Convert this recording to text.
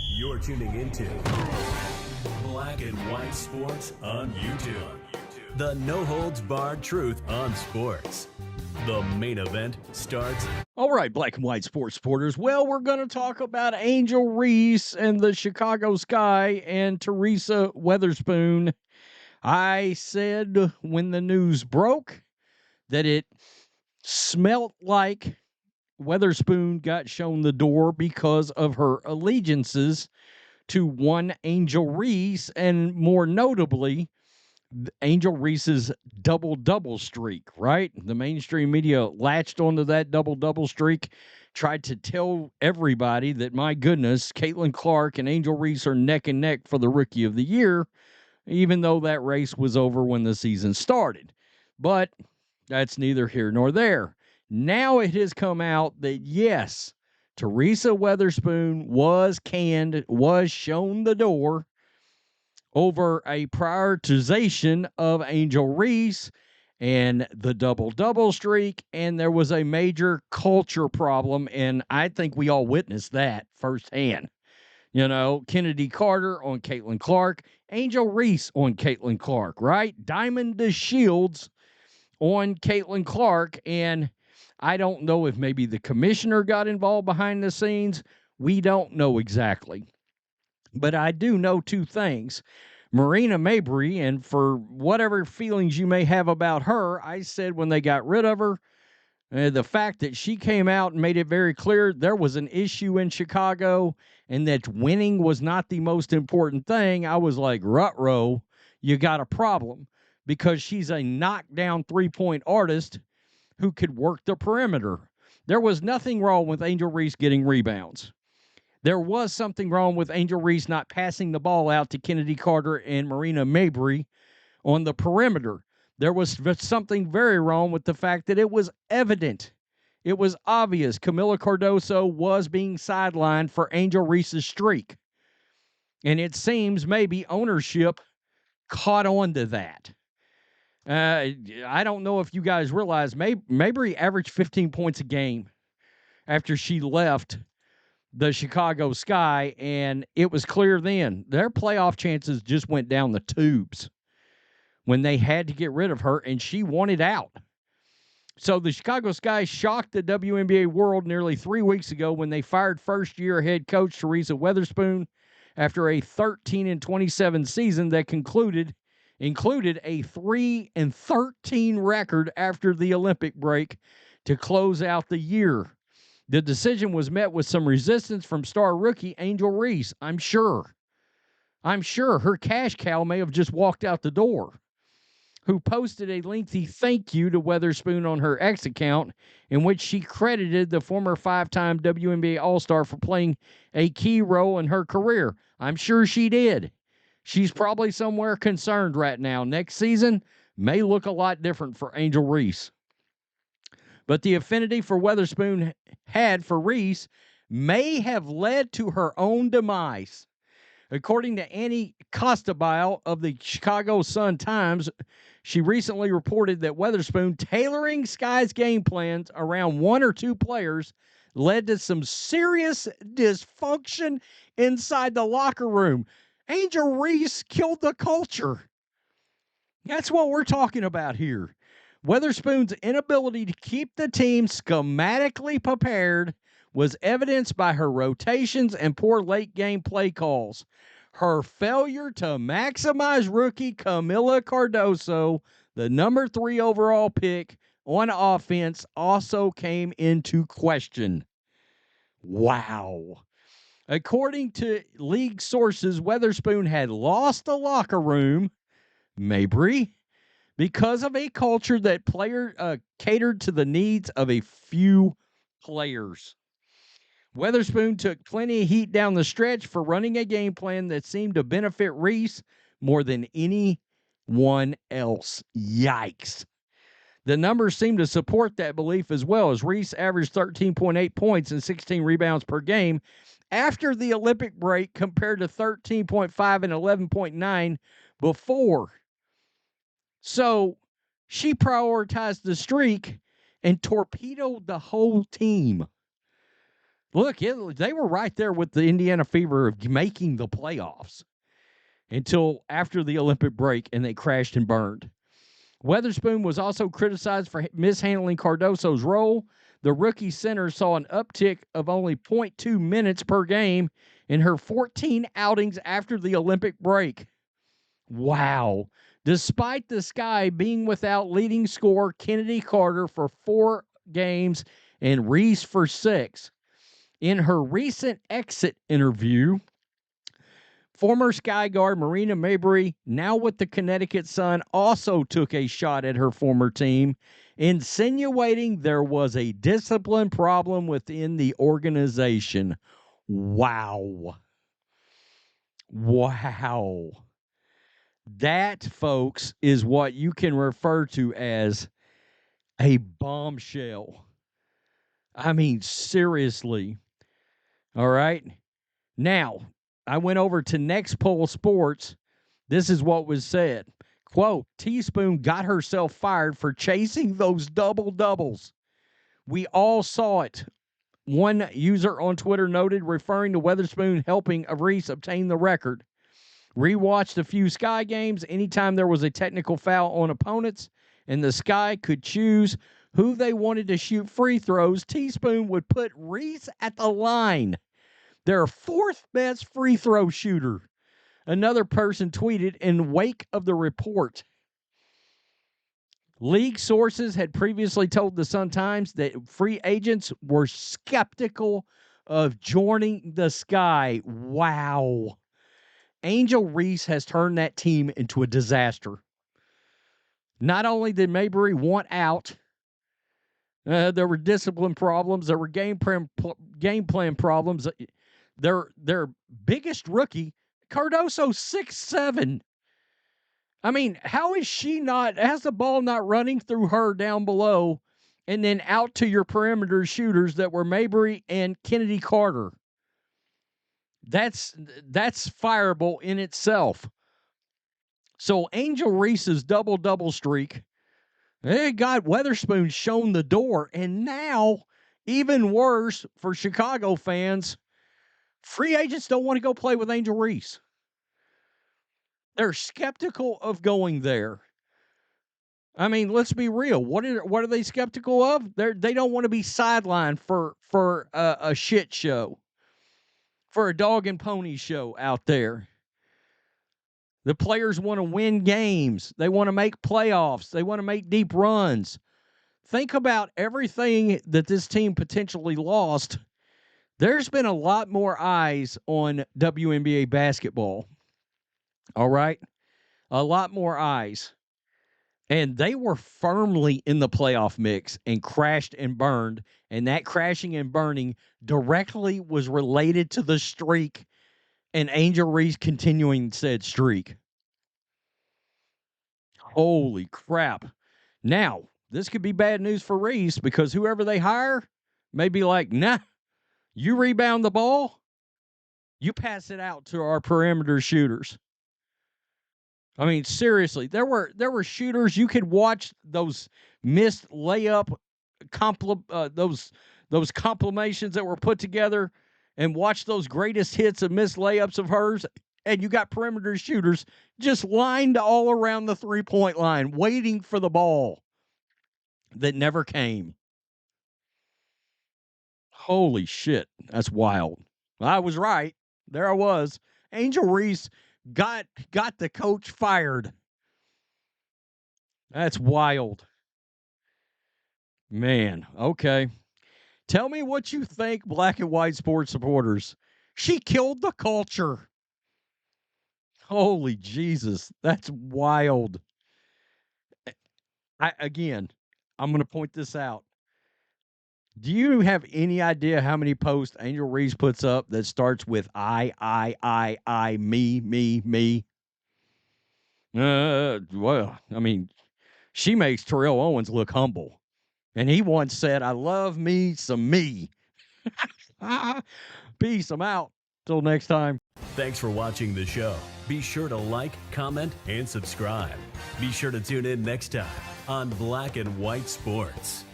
You're tuning into Black and White Sports on YouTube. The no-holds-barred truth on sports. The main event starts. All right, Black and White Sports supporters. Well, we're going to talk about Angel Reese and the Chicago Sky and Teresa Weatherspoon. I said when the news broke that it smelt like Weatherspoon got shown the door because of her allegiances to one Angel Reese, and more notably, Angel Reese's double-double streak, right? The mainstream media latched onto that double-double streak, tried to tell everybody that, my goodness, Caitlin Clark and Angel Reese are neck and neck for the Rookie of the Year, even though that race was over when the season started. But that's neither here nor there. Now it has come out that, yes, Teresa Weatherspoon was canned, was shown the door over a prioritization of Angel Reese and the double-double streak, and there was a major culture problem, and I think we all witnessed that firsthand. You know, Kennedy Carter on Caitlin Clark, Angel Reese on Caitlin Clark, right? Diamond the Shields on Caitlin Clark, and I don't know if maybe the commissioner got involved behind the scenes. We don't know exactly. But I do know two things. Marina Mabrey, and for whatever feelings you may have about her, I said when they got rid of her, the fact that she came out and made it very clear there was an issue in Chicago and that winning was not the most important thing, I was like, ruh-roh, you got a problem, because she's a knockdown three-point artist who could work the perimeter. There was nothing wrong with Angel Reese getting rebounds. There was something wrong with Angel Reese not passing the ball out to Kennedy Carter and Marina Mabrey on the perimeter. There was something very wrong with the fact that it was evident. It was obvious Kamilla Cardoso was being sidelined for Angel Reese's streak. And it seems maybe ownership caught on to that. I don't know if you guys realize, Mabrey averaged 15 points a game after she left the Chicago Sky, and it was clear then their playoff chances just went down the tubes when they had to get rid of her, and she wanted out. So the Chicago Sky shocked the WNBA world nearly 3 weeks ago when they fired first-year head coach Teresa Weatherspoon after a 13-27 season that included a 3-13 record after the Olympic break to close out the year. The decision was met with some resistance from star rookie Angel Reese. I'm sure her cash cow may have just walked out the door, who posted a lengthy thank you to Weatherspoon on her X account, in which she credited the former 5-time WNBA All-Star for playing a key role in her career. I'm sure she did. She's probably somewhere concerned right now. Next season may look a lot different for Angel Reese. But the affinity for Weatherspoon had for Reese may have led to her own demise. According to Annie Costabile of the Chicago Sun-Times, she recently reported that Weatherspoon tailoring Sky's game plans around one or two players led to some serious dysfunction inside the locker room. Angel Reese killed the culture. That's what we're talking about here. Weatherspoon's inability to keep the team schematically prepared was evidenced by her rotations and poor late-game play calls. Her failure to maximize rookie Kamilla Cardoso, the number 3 overall pick on offense, also came into question. Wow. According to league sources, Weatherspoon had lost the locker room, Mabrey, because of a culture that catered to the needs of a few players. Weatherspoon took plenty of heat down the stretch for running a game plan that seemed to benefit Reese more than anyone else. Yikes. The numbers seem to support that belief as well, as Reese averaged 13.8 points and 16 rebounds per game after the Olympic break compared to 13.5 and 11.9 before. So she prioritized the streak and torpedoed the whole team. Look, they were right there with the Indiana Fever of making the playoffs until after the Olympic break, and they crashed and burned. Weatherspoon was also criticized for mishandling Cardoso's role. The rookie center saw an uptick of only 0.2 minutes per game in her 14 outings after the Olympic break. Wow. Despite the Sky being without leading scorer Kennedy Carter for 4 games and Reese for 6. In her recent exit interview, former Sky guard Marina Mabrey, now with the Connecticut Sun, also took a shot at her former team, insinuating there was a discipline problem within the organization. Wow. Wow. That, folks, is what you can refer to as a bombshell. I mean, seriously. All right. Now, I went over to Next Poll Sports. This is what was said. Quote, Teaspoon got herself fired for chasing those double-doubles. We all saw it. One user on Twitter noted, referring to Weatherspoon helping Reese obtain the record. Rewatched a few Sky games. Anytime there was a technical foul on opponents and the Sky could choose who they wanted to shoot free throws, Teaspoon would put Reese at the line. Their 4th best free throw shooter. Another person tweeted in wake of the report. League sources had previously told the Sun-Times that free agents were skeptical of joining the Sky. Wow. Angel Reese has turned that team into a disaster. Not only did Mabrey want out, there were discipline problems, there were game plan problems. Their biggest rookie, Cardoso, 6'7". I mean, how is she not, has the ball not running through her down below and then out to your perimeter shooters that were Mabrey and Kennedy Carter? That's fireable in itself. So Angel Reese's double-double streak, God, Weatherspoon shown the door. And now, even worse for Chicago fans, free agents don't want to go play with Angel Reese. They're skeptical of going there. I mean, let's be real. What are they skeptical of? They don't want to be sidelined for a shit show, for a dog and pony show out there. The players want to win games. They want to make playoffs. They want to make deep runs. Think about everything that this team potentially lost. There's been a lot more eyes on WNBA basketball. All right? A lot more eyes. And they were firmly in the playoff mix and crashed and burned. And that crashing and burning directly was related to the streak and Angel Reese continuing said streak. Holy crap. Now, this could be bad news for Reese because whoever they hire may be like, nah, you rebound the ball, you pass it out to our perimeter shooters. I mean, seriously, there were shooters you could watch those missed layup those compilations that were put together and watch those greatest hits of missed layups of hers, and you got perimeter shooters just lined all around the three-point line waiting for the ball that never came. Holy shit, that's wild. I was right. There I was. Angel Reese got the coach fired. That's wild. Man, okay. Tell me what you think, black and white sports supporters. She killed the culture. Holy Jesus, that's wild. I'm going to point this out. Do you have any idea how many posts Angel Reese puts up that starts with I, me? Well, I mean, she makes Terrell Owens look humble. And he once said, I love me some me. Peace, I'm out. Till next time. Thanks for watching the show. Be sure to like, comment, and subscribe. Be sure to tune in next time on Black and White Sports.